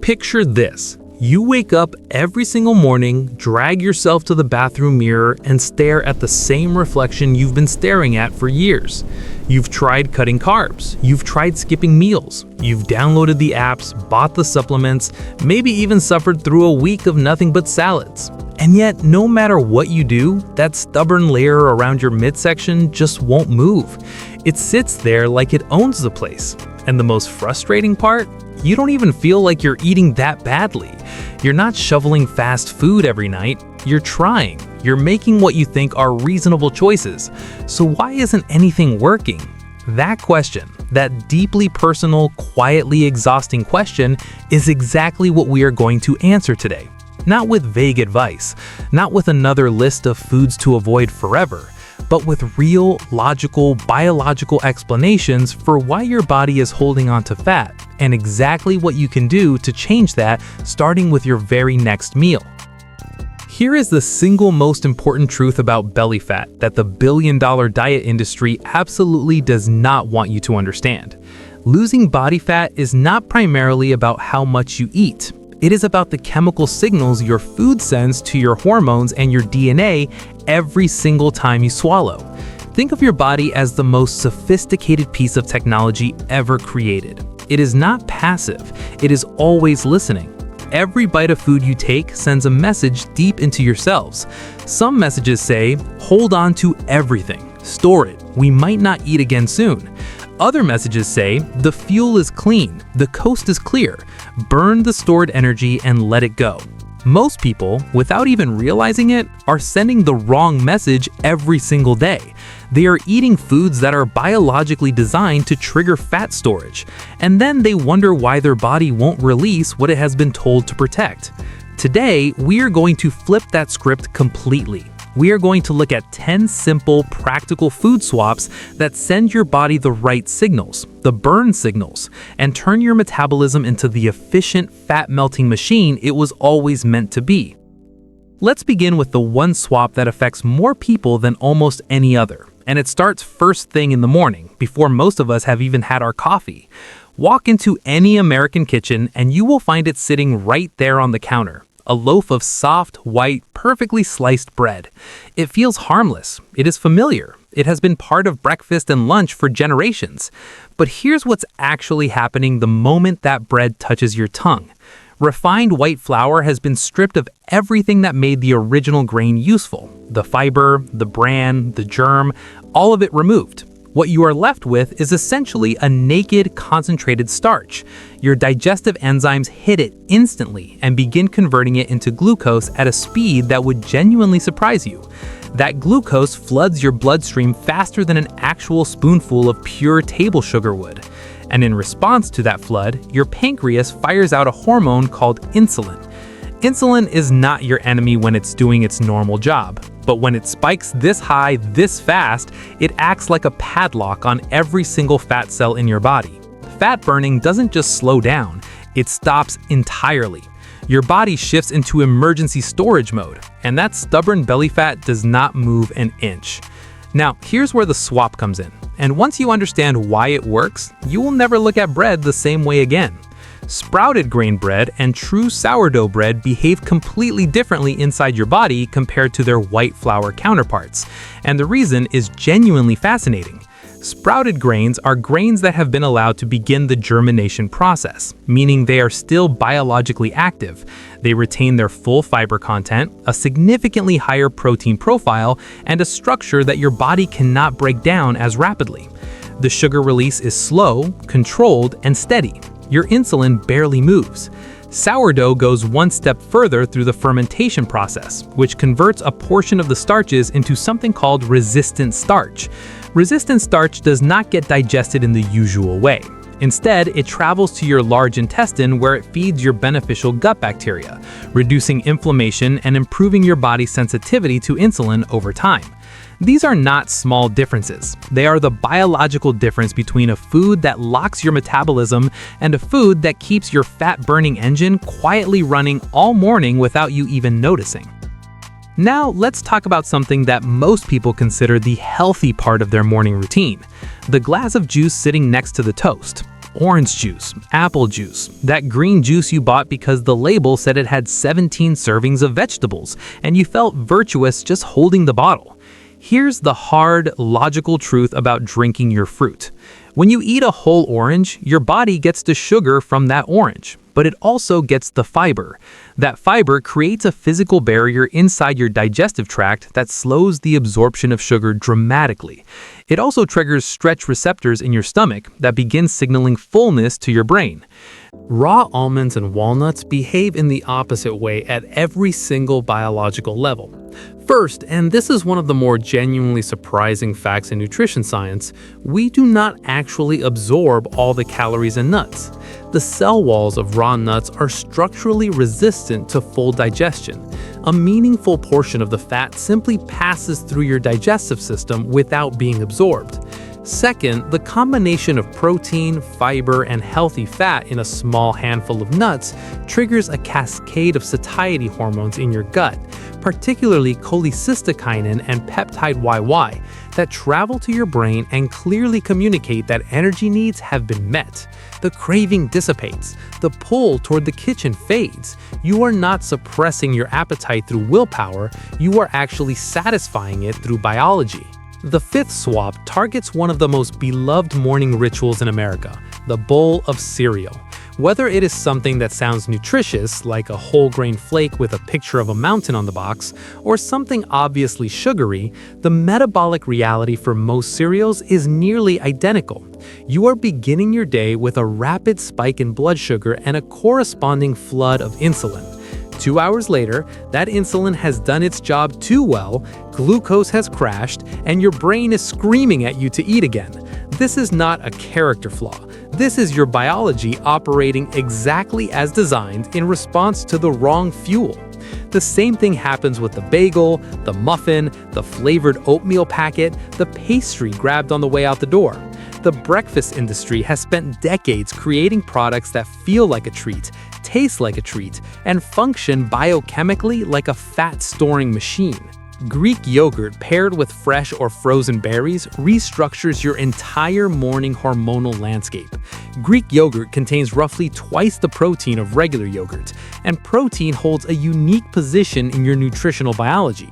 Picture this. You wake up every single morning, drag yourself to the bathroom mirror, and stare at the same reflection you've been staring at for years. You've tried cutting carbs, you've tried skipping meals, you've downloaded the apps, bought the supplements, maybe even suffered through a week of nothing but salads. And yet, no matter what you do, that stubborn layer around your midsection just won't move. It sits there like it owns the place. And the most frustrating part? You don't even feel like you're eating that badly. You're not shoveling fast food every night. You're trying. You're making what you think are reasonable choices. So why isn't anything working? That question, that deeply personal, quietly exhausting question, is exactly what we are going to answer today. Not with vague advice, not with another list of foods to avoid forever, but with real, logical, biological explanations for why your body is holding on to fat, and exactly what you can do to change that, starting with your very next meal. Here is the single most important truth about belly fat that the billion-dollar diet industry absolutely does not want you to understand. Losing body fat is not primarily about how much you eat. It is about the chemical signals your food sends to your hormones and your DNA every single time you swallow. Think of your body as the most sophisticated piece of technology ever created. It is not passive, it is always listening. Every bite of food you take sends a message deep into your cells. Some messages say, hold on to everything, store it, we might not eat again soon. Other messages say, the fuel is clean, the coast is clear, burn the stored energy and let it go. Most people, without even realizing it, are sending the wrong message every single day. They are eating foods that are biologically designed to trigger fat storage, and then they wonder why their body won't release what it has been told to protect. Today, we are going to flip that script completely. We are going to look at 10 simple, practical food swaps that send your body the right signals, the burn signals, and turn your metabolism into the efficient fat-melting machine it was always meant to be. Let's begin with the one swap that affects more people than almost any other, and it starts first thing in the morning, before most of us have even had our coffee. Walk into any American kitchen and you will find it sitting right there on the counter. A loaf of soft, white, perfectly sliced bread. It feels harmless. It is familiar. It has been part of breakfast and lunch for generations. But here's what's actually happening the moment that bread touches your tongue. Refined white flour has been stripped of everything that made the original grain useful. The fiber, the bran, the germ, all of it removed. What you are left with is essentially a naked, concentrated starch. Your digestive enzymes hit it instantly and begin converting it into glucose at a speed that would genuinely surprise you. That glucose floods your bloodstream faster than an actual spoonful of pure table sugar would. And in response to that flood, your pancreas fires out a hormone called insulin. Insulin is not your enemy when it's doing its normal job. But when it spikes this high, this fast, it acts like a padlock on every single fat cell in your body. Fat burning doesn't just slow down, it stops entirely. Your body shifts into emergency storage mode, and that stubborn belly fat does not move an inch. Now, here's where the swap comes in. And once you understand why it works, you will never look at bread the same way again. Sprouted grain bread and true sourdough bread behave completely differently inside your body compared to their white flour counterparts, and the reason is genuinely fascinating. Sprouted grains are grains that have been allowed to begin the germination process, meaning they are still biologically active. They retain their full fiber content, a significantly higher protein profile, and a structure that your body cannot break down as rapidly. The sugar release is slow, controlled, and steady. Your insulin barely moves. Sourdough goes one step further through the fermentation process, which converts a portion of the starches into something called resistant starch. Resistant starch does not get digested in the usual way. Instead, it travels to your large intestine where it feeds your beneficial gut bacteria, reducing inflammation and improving your body's sensitivity to insulin over time. These are not small differences. They are the biological difference between a food that locks your metabolism and a food that keeps your fat-burning engine quietly running all morning without you even noticing. Now, let's talk about something that most people consider the healthy part of their morning routine: the glass of juice sitting next to the toast. orange juice, apple juice, that green juice you bought because the label said it had 17 servings of vegetables, and you felt virtuous just holding the bottle. Here's the hard, logical truth about drinking your fruit. When you eat a whole orange, your body gets the sugar from that orange, but it also gets the fiber. That fiber creates a physical barrier inside your digestive tract that slows the absorption of sugar dramatically. It also triggers stretch receptors in your stomach that begin signaling fullness to your brain. Raw almonds and walnuts behave in the opposite way at every single biological level. First, and this is one of the more genuinely surprising facts in nutrition science, we do not actually absorb all the calories in nuts. The cell walls of raw nuts are structurally resistant to full digestion. A meaningful portion of the fat simply passes through your digestive system without being absorbed. Second, the combination of protein, fiber, and healthy fat in a small handful of nuts triggers a cascade of satiety hormones in your gut, particularly cholecystokinin and peptide YY, that travel to your brain and clearly communicate that energy needs have been met. The craving dissipates. The pull toward the kitchen fades. You are not suppressing your appetite through willpower, you are actually satisfying it through biology. The fifth swap targets one of the most beloved morning rituals in America, the bowl of cereal. Whether it is something that sounds nutritious, like a whole grain flake with a picture of a mountain on the box, or something obviously sugary, the metabolic reality for most cereals is nearly identical. You are beginning your day with a rapid spike in blood sugar and a corresponding flood of insulin. 2 hours later, that insulin has done its job too well, glucose has crashed, and your brain is screaming at you to eat again. This is not a character flaw. This is your biology operating exactly as designed in response to the wrong fuel. The same thing happens with the bagel, the muffin, the flavored oatmeal packet, the pastry grabbed on the way out the door. The breakfast industry has spent decades creating products that feel like a treat, taste like a treat, and function biochemically like a fat-storing machine. Greek yogurt paired with fresh or frozen berries restructures your entire morning hormonal landscape. Greek yogurt contains roughly twice the protein of regular yogurt, and protein holds a unique position in your nutritional biology.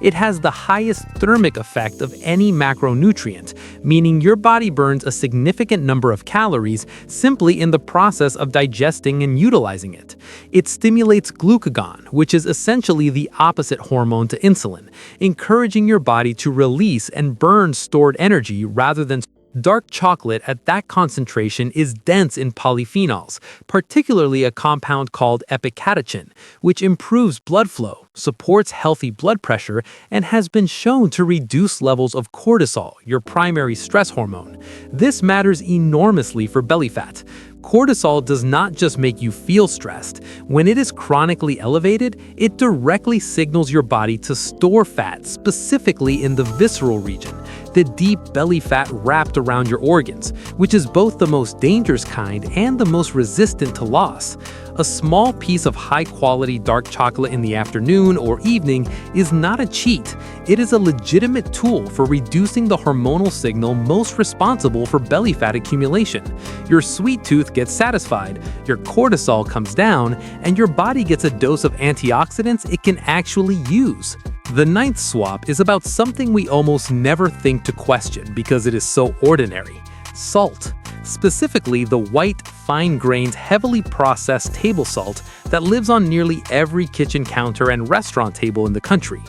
It has the highest thermic effect of any macronutrient, meaning your body burns a significant number of calories simply in the process of digesting and utilizing it. It stimulates glucagon, which is essentially the opposite hormone to insulin, encouraging your body to release and burn stored energy rather than dark chocolate at that concentration is dense in polyphenols, particularly a compound called epicatechin, which improves blood flow, supports healthy blood pressure, and has been shown to reduce levels of cortisol, your primary stress hormone. This matters enormously for belly fat. Cortisol does not just make you feel stressed. When it is chronically elevated, it directly signals your body to store fat, specifically in the visceral region, the deep belly fat wrapped around your organs, which is both the most dangerous kind and the most resistant to loss. A small piece of high-quality dark chocolate in the afternoon or evening is not a cheat. It is a legitimate tool for reducing the hormonal signal most responsible for belly fat accumulation. Your sweet tooth gets satisfied, your cortisol comes down, and your body gets a dose of antioxidants it can actually use. The ninth swap is about something we almost never think to question because it is so ordinary: salt. Specifically, the white, fine-grained, heavily processed table salt that lives on nearly every kitchen counter and restaurant table in the country.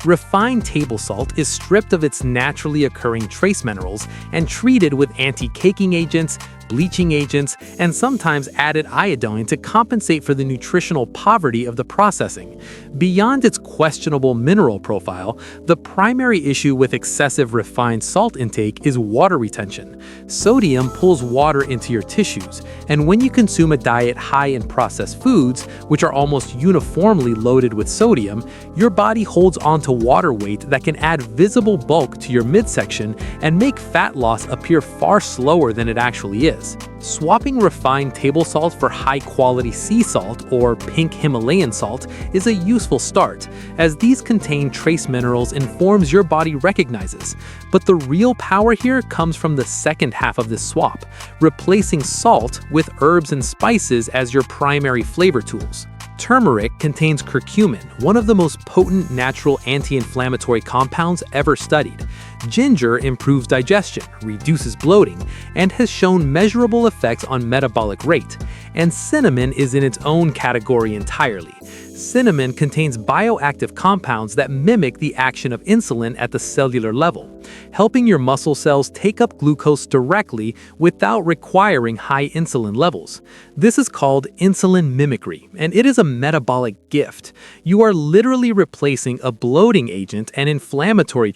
Refined table salt is stripped of its naturally occurring trace minerals and treated with anti-caking agents, bleaching agents, and sometimes added iodine to compensate for the nutritional poverty of the processing. Beyond its questionable mineral profile, the primary issue with excessive refined salt intake is water retention. Sodium pulls water into your tissues, and when you consume a diet high in processed foods, which are almost uniformly loaded with sodium, your body holds onto water weight that can add visible bulk to your midsection and make fat loss appear far slower than it actually is. is. Swapping refined table salt for high-quality sea salt or pink Himalayan salt is a useful start, as these contain trace minerals and forms your body recognizes. But the real power here comes from the second half of this swap, replacing salt with herbs and spices as your primary flavor tools. Turmeric contains curcumin, one of the most potent natural anti-inflammatory compounds ever studied. Ginger improves digestion, reduces bloating, and has shown measurable effects on metabolic rate. And cinnamon is in its own category entirely. Cinnamon contains bioactive compounds that mimic the action of insulin at the cellular level, helping your muscle cells take up glucose directly without requiring high insulin levels. This is called insulin mimicry, and it is a metabolic gift. You are literally replacing a bloating agent and inflammatory